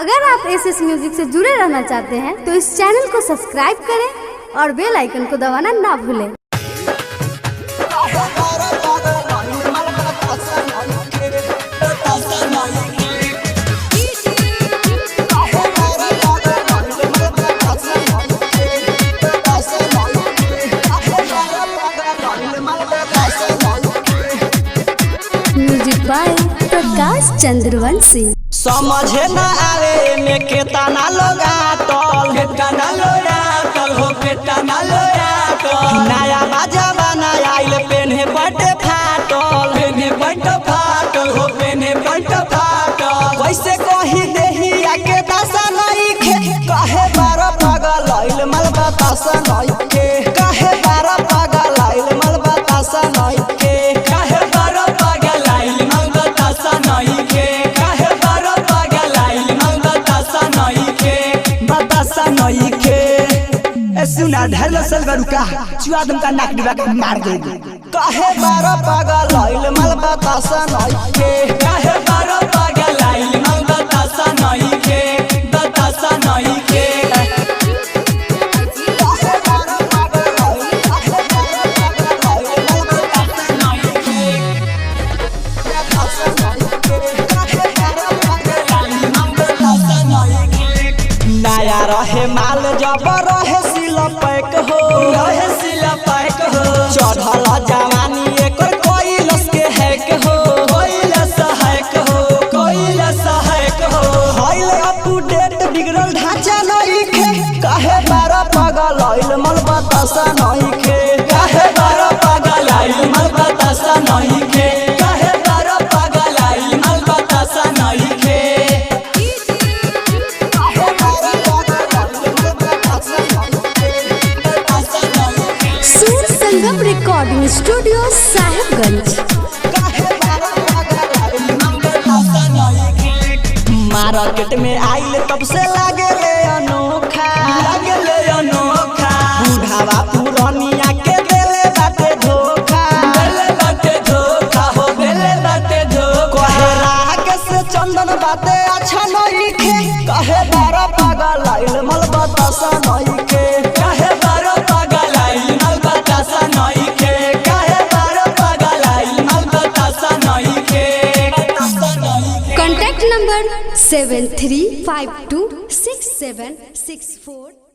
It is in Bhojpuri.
अगर आप एसएस म्यूजिक से जुड़े रहना चाहते हैं तो इस चैनल को सब्सक्राइब करें और बेल आइकन को दबाना ना भूलें। Music by Prakash Chandravanshi. समझे न आवे में केतना लोग आटल हो केतना नया जमाना आइल पेन्हे बड़े फाटल हो पेन्हे बड़े फाटल वैसे कही देही आके दशा नहीं खे कहे बारह पागल आइल मल बतासा नहीं के कहे बारह पागल आइल मल बतासा नहीं के कहे बारह पागल आइल मल बतासा नहीं के सुना ढल सलगरू का चुआ दम का नाक डिबा के मार दे काहे बारह पागल आइल मल बतासा नहीं के काहे बारह पागल आइल मल बतासा नहीं के बतासा नहीं के काहे बारह पागल आइल मल बतासा नहीं के बतासा नहीं के काहे बारह पागल आइल मल बतासा नहीं के नया रहे माल जब रहे पैक हो चढ़ल जवानी एकर कोइलस के हैक हो हइल अप टू डेट बिगड़ल ढांचा नहीं खे काहे बारह पागल आइल मल बतासा नहीं खे काहे बारह पागल आइल मल बतासा नहीं खे काहे बारह पागल आइल मल बतासा नहीं खे रिकॉर्डिंग स्टूडियो साहिबगंज। मार्केट में आइल तब से लागे ले अनोखा बुढ़ावा पुरानिया के देले बाटे धोखा हो देले बाटे धोखा कहे राग से चंदन बाटे अच्छा नहीं खे कहे बारह पागल आइल मल बतासा नहीं के कहे बारह पागल आइल मल बतासा नहीं के कहे बारह पागल आइल मल बतासा नहीं के कॉन्टैक्ट नंबर 73526764